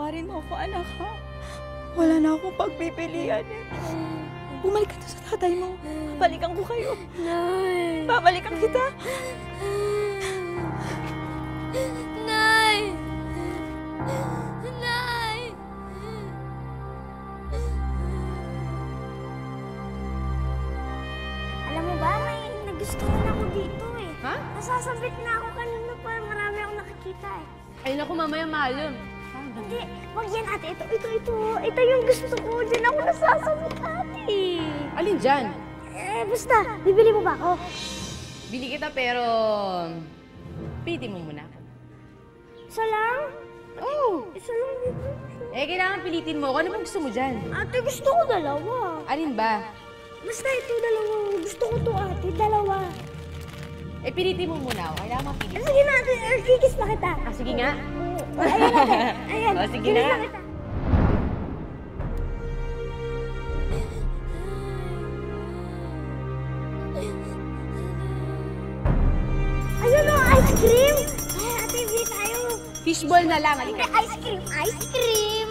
Patawarin mo ako, anak, ha? Wala na akong pagpipilian. Bumalik ka na sa tatay mo. Babalikan ko kayo. Nay! Babalikan kita. Nay! Nay! Alam mo ba, may nagustuhan ako dito eh. Ha? Nasasabit na ako kanina pa. Marami akong nakikita eh. Ay, naku, mamaya mahal. Hindi, wag yan ate. Ito yung gusto ko. Diyan ako nasasabit ate. Alin dyan? Basta, bibili mo ba ako? Bili kita pero... piti mo muna. Isa lang? Oh! Isa lang dito. Kailangan pilitin mo. Ano bang gusto mo dyan? Ate, gusto ko dalawa. Alin ba? Basta ito dalawa. Gusto ko to ate, dalawa. Pilitin mo muna. Kailangan mapili. Sige na ate, kikis na kita. Sige nga. Ayan ate, ayan. O, sige na. Kiss kita. Ayun o, ice cream! Ay, ate, bili tayo. Fishball na lang. Hindi, Halika. ice cream! Ice cream!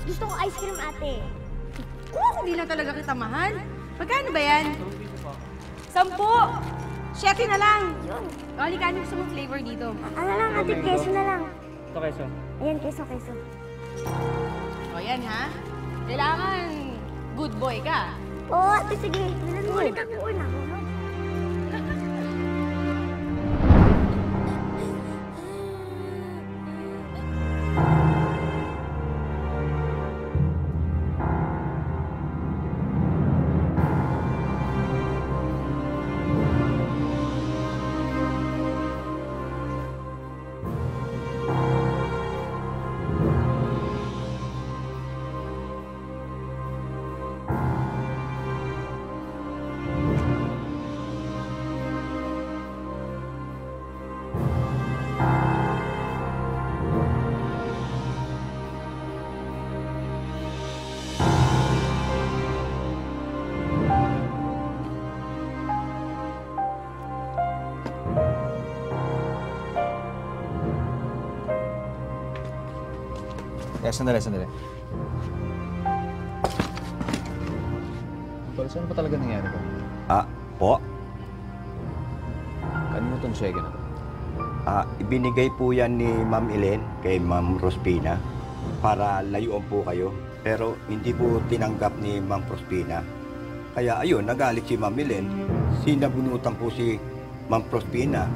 Gusto ko ice cream, ate. Kung hindi na talaga kita mahal. Magkano ba yan? 10. 7 na lang. Yun. O, halika. Ano gusto mong flavor dito? Ano lang, ate, keso na lang. Ito keso. Ayan, keso. O, yan ha. Kailangan good boy ka. Oo, ate, sige. Bilan mo ulit ako. Una ako. Sandali. Pero saan pa talaga nangyari ko? Po? Kanino itong cheque na to? Ibinigay po yan ni Ma'am Elen kay Ma'am Rospina para layuan po kayo. Pero hindi po tinanggap ni Ma'am Rospina. Kaya ayun, nagalit si Ma'am Elen. Sinabunutan po si Ma'am Rospina.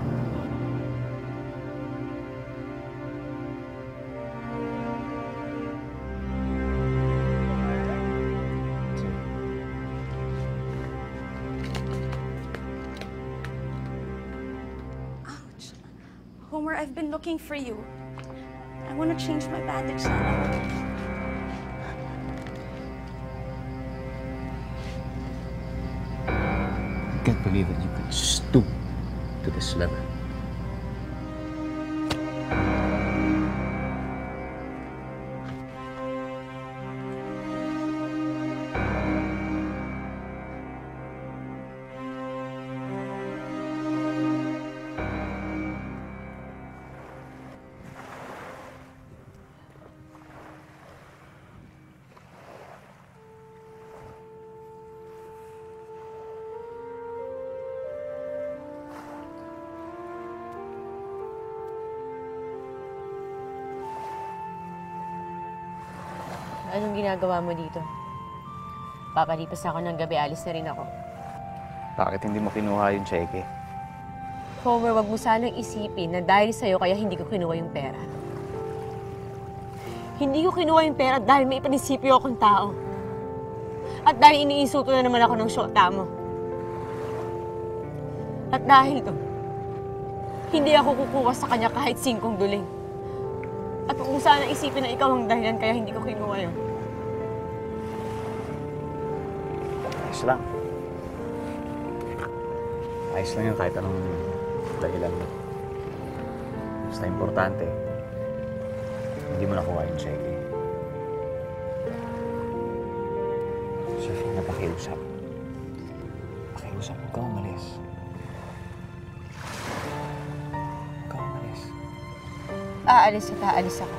Homer, I've been looking for you. I want to change my bandage now. I can't believe that you could stoop to this level. Anong ginagawa mo dito? Papalipas ako ng gabi, alis na rin ako. Bakit hindi mo kinuha yung cheque? Homer, wag mo sanang isipin na dahil sa'yo kaya hindi ko kinuha yung pera. Hindi ko kinuha yung pera dahil may prinsipyo akong tao. At dahil iniinsulto na naman ako ng syota mo. At dahil to, hindi ako kukuha sa kanya kahit 5 duling. At kung sana isipin na ikaw ang dahilan kaya hindi ko kinuha yun. Ayos lang. Ayos lang yun kahit anong dahilan mo. Basta importante, hindi mo nakuha yung cheque. Chef, napakiusap. Pakiusap, huwag kang umalis. Aalis at aalis ako.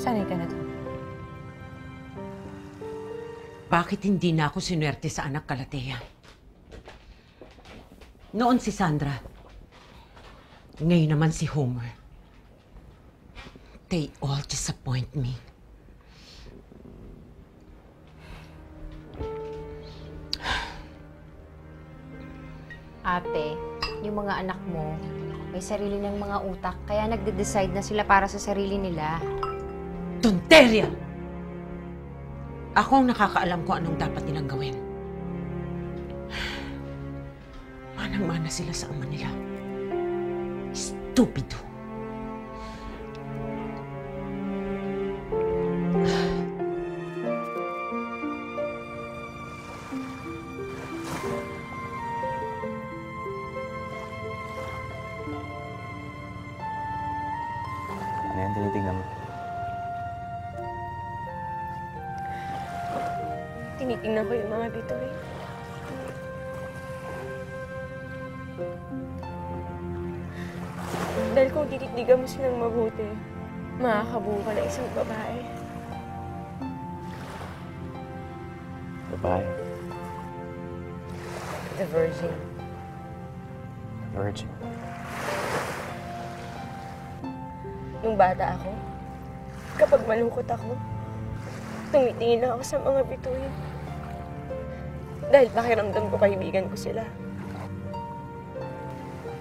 Sanay ka na to. Bakit hindi na ako sinwerte sa anak Kalatea? Noon si Sandra. Ngayon naman si Homer. They all disappoint me. Ate, yung mga anak mo, may sarili ng mga utak, kaya nagde-decide na sila para sa sarili nila. Tonterya! Ako ang nakakaalam kung anong dapat nilang gawin. Manang-mana sila sa ama nila. Stupido. Ano yan tinitingnan mo? Tinitingnan ko yung mga bituin. Dahil kung titigdigan mo silang mabuti, makakabuo ka ng isang babae. Babae. The Virgin. Virgin. Nung bata ako, kapag malungkot ako, tumitingin lang ako sa mga bituin. Dahil pakiramdam ko kaibigan ko sila.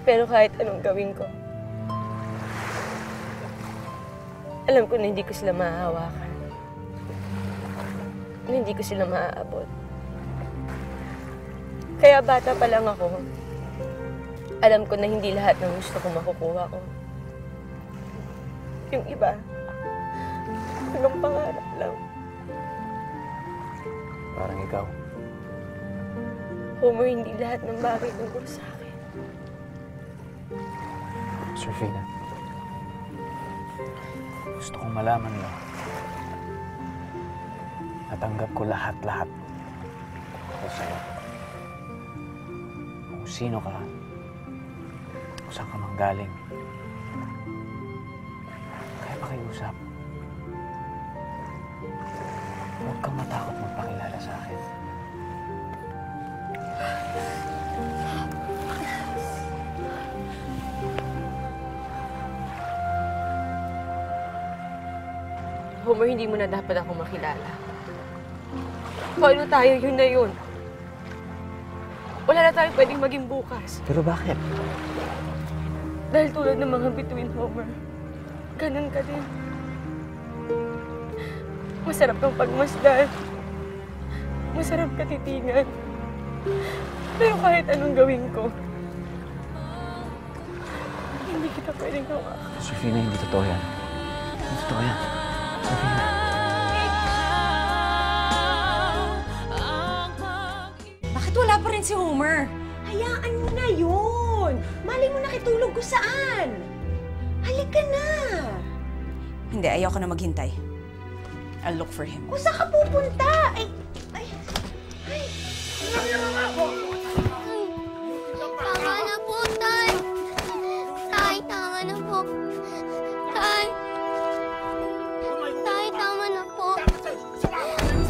Pero kahit anong gawin ko, alam ko na hindi ko sila mahahawakan. Na hindi ko sila maaabot. Kaya bata pa lang ako, alam ko na hindi lahat ng gusto ko makukuha ko. Yung iba, hanggang pangarap lang. Parang ikaw. Homer, hindi lahat ng bagay tungkol sa akin. Serafina, gusto kong malaman mo. Natanggap ko lahat-lahat tungkol sa'yo. Kung sino ka, kung saan ka manggaling. Kaya pakiusap. Huwag kang matakot magpakilala sa akin. Homer, hindi mo na dapat ako makilala. Paano tayo, yun na yun. Wala na tayo pwedeng maging bukas. Pero bakit? Dahil tulad ng mga bituin, Homer, ganun ka din. Masarap kang pagmasdan. Masarap ka titingan. Pero kahit anong gawin ko, hindi kita pwedeng hawakan. Serafina, hindi totoo yan. Hindi totoo yan. Serafina. Bakit wala pa rin si Homer? Hayaan mo na yun. Malay mo nakitulog ko saan. Halika na. Hindi, ayoko na maghintay. I'll look for him. Kung saan ka pupunta? Ay! Tama na po, Tay! Tay, tama na po. Tay! Tay, tama na po.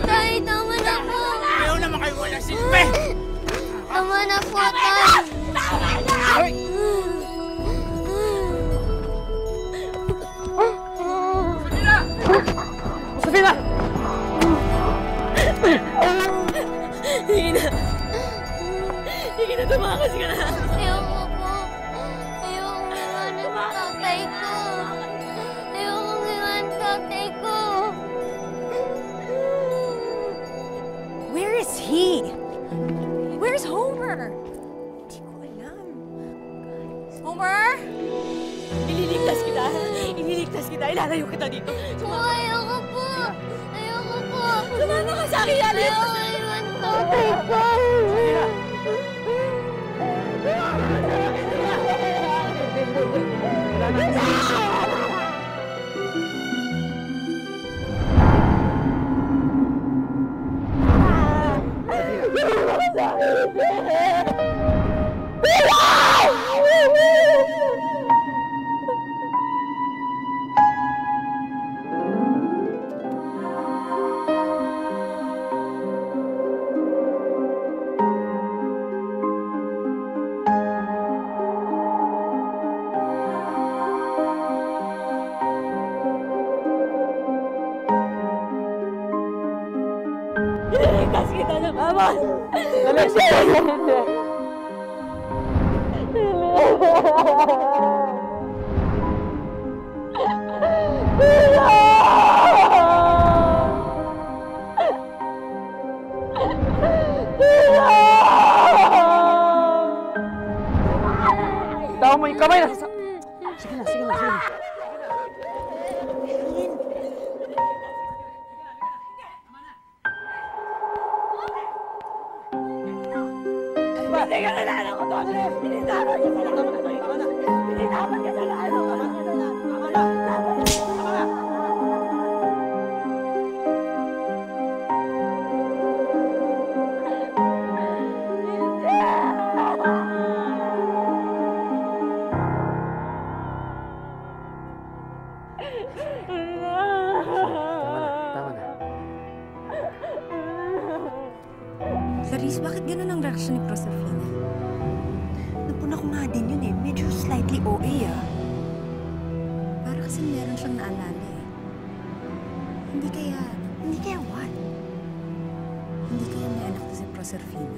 Tay, tama na po. Ayaw naman kayo wala silbi! Tama na po, Tay. Safina! Hindi na. Hindi na, tumakas ka na. Ayoko po. Ayoko iwan ang tatay ko. Ayoko iwan ang tatay ko. Where is he? Where's Homer? Hindi ko alam. Homer? Ililigtas kita. Ililigtas kita. Ilalayo kita dito. Po, ayoko po. Ayoko po. Sumama ka sa akin, Alice! Ayoko iwan ang tatay ko. Ililigtas kita ng ama! Dali! Tawa mo yung kamay na! Sige na, sige na, sige na. Hindi ka nalalang ko doon! Hindi dapat ka sa lahat! Hindi dapat ka sa lahat! Tama na. Clarice, bakit ganun ang reaction ni Proserpina? Napuna ko nga din yun eh. Medyo slightly OA ah. Para kasi meron siyang naalala eh. Hindi kaya what? Hindi kaya may anak na si Proserpina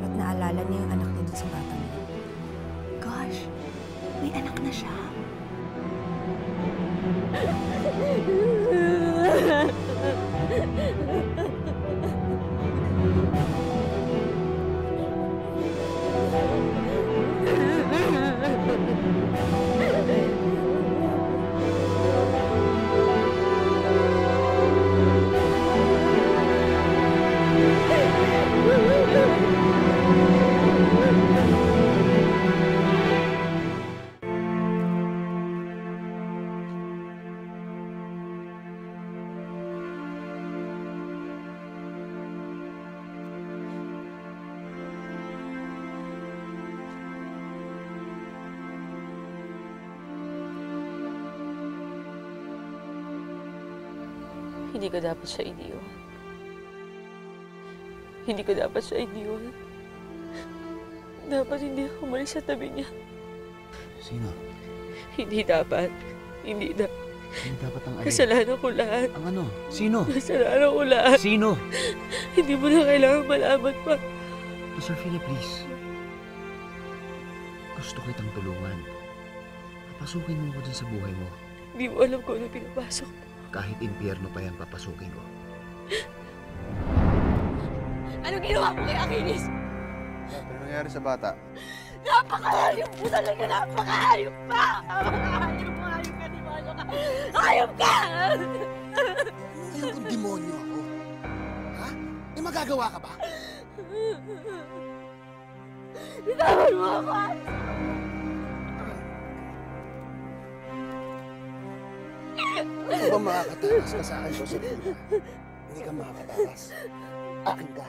at naalala niya yung anak niya dun sa batang niya. Gosh, may anak na siya. Hindi ko dapat siya iniwan. Hindi ko dapat siya iniwan. Dapat hindi ako umalis sa tabi niya. Sino? Hindi dapat. Hindi dapat ang alin? Kasalanan ko lahat. Ang ano? Sino? Kasalanan ko lahat. Sino? Hindi mo na kailangan malaman pa. Proserpina, please. Gusto kitang tulungan. Papasukin mo ako dun sa buhay mo. Hindi mo alam kung ano pinapasok mo. Kahit impyerno pa yan, papasukin ko. Anong ginawa mo kay Achilles? Ano nangyari sa bata? Napakahayop mo talaga! Napakahayop pa! Napakahayop mo! Hayop ka, demonyo ka! Hayop ka! Alam kong demonyo ako. Ha? May magagawa ka ba? Bitawan mo ako! Ano ba makakatakas ka sa akin, Josephina? Hindi ka makakatakas. Akin ka.